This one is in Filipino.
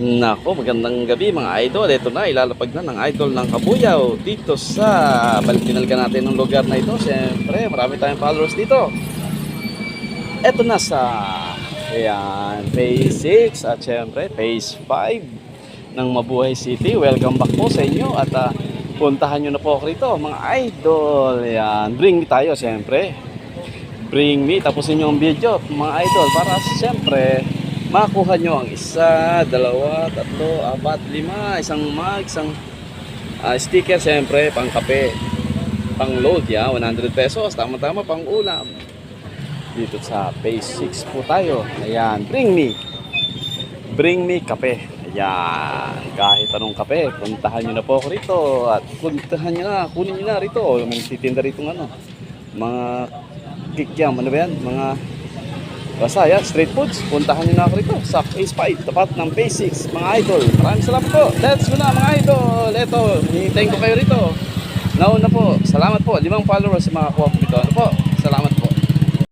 Nako, magandang gabi mga idol. Ito na, ilalapag na ng idol ng Kabuyaw dito sa balikinalga natin ng lugar na ito. Siyempre, marami tayong followers dito. Ito na sa Phase 6 at siyempre Phase 5 ng Mabuhay City. Welcome back po sa inyo at puntahan nyo na po ako rito mga idol. Ayan, bring me tayo siyempre. Bring me, tapusin nyo ang video mga idol para siyempre makuha nyo ang isa, dalawa, tatlo, apat, lima, isang mug, isang sticker siyempre, pang kape, pang load, 100 pesos, tama-tama pang ulam. Dito sa Phase 6 po tayo. Ayan, bring me kape. Ayan, kahit anong kape, puntahan nyo na po ako rito at puntahan nyo na, kunin nyo na rito. May titinda rito ng mga kikyam, ano ba yan, mga basta yan, street foods. Puntahan nyo na ako rito sa Phase 5, tapat ng Phase 6 mga idol. Maraming salamat po. Let's go na mga idol. Ito, hinihintay ko kayo rito. Nauna po, salamat po. 5 followers sa mga kuha ko dito. Ano po, salamat po.